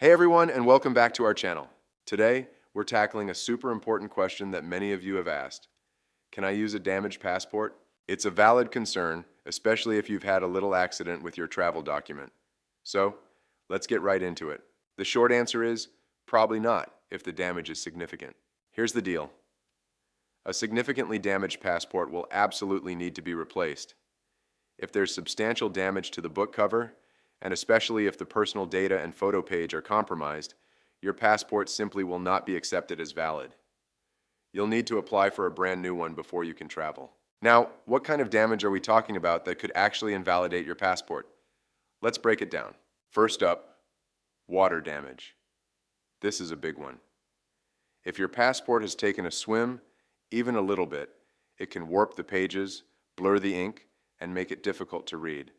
Hey everyone, and welcome back to our channel. Today, we're tackling a super important question that many of you have asked. Can I use a damaged passport? It's a valid concern, especially if you've had a little accident with your travel document. So, let's get right into it. The short answer is, probably not, if the damage is significant. Here's the deal. A significantly damaged passport will absolutely need to be replaced. If there's substantial damage to the book cover, and especially if the personal data and photo page are compromised, your passport simply will not be accepted as valid. You'll need to apply for a brand new one before you can travel. Now, what kind of damage are we talking about that could actually invalidate your passport? Let's break it down. First up, water damage. This is a big one. If your passport has taken a swim, even a little bit, it can warp the pages, blur the ink, and make it difficult to read.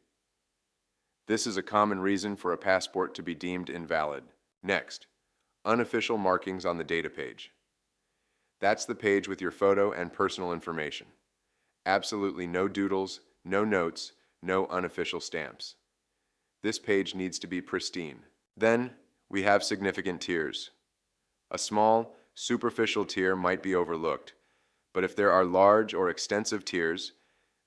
This is a common reason for a passport to be deemed invalid. Next, unofficial markings on the data page. That's the page with your photo and personal information. Absolutely no doodles, no notes, no unofficial stamps. This page needs to be pristine. Then, we have significant tears. A small, superficial tear might be overlooked, but if there are large or extensive tears,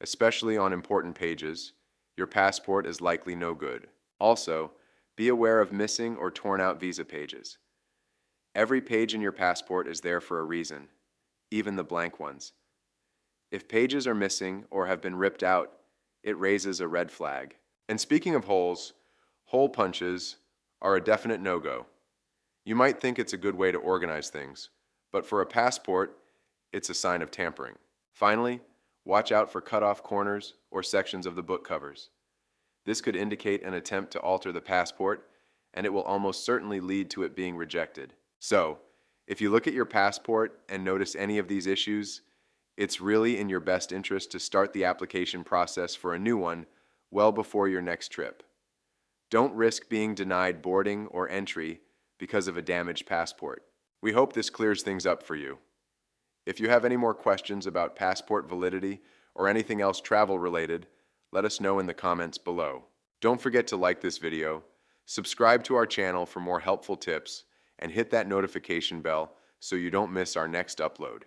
especially on important pages, your passport is likely no good. Also, be aware of missing or torn out visa pages. Every page in your passport is there for a reason, even the blank ones. If pages are missing or have been ripped out, it raises a red flag. And speaking of holes, hole punches are a definite no-go. You might think it's a good way to organize things, but for a passport, it's a sign of tampering. Finally, watch out for cut-off corners or sections of the book covers. This could indicate an attempt to alter the passport, and it will almost certainly lead to it being rejected. So, if you look at your passport and notice any of these issues, it's really in your best interest to start the application process for a new one well before your next trip. Don't risk being denied boarding or entry because of a damaged passport. We hope this clears things up for you. If you have any more questions about passport validity or anything else travel related, let us know in the comments below. Don't forget to like this video, subscribe to our channel for more helpful tips, and hit that notification bell so you don't miss our next upload.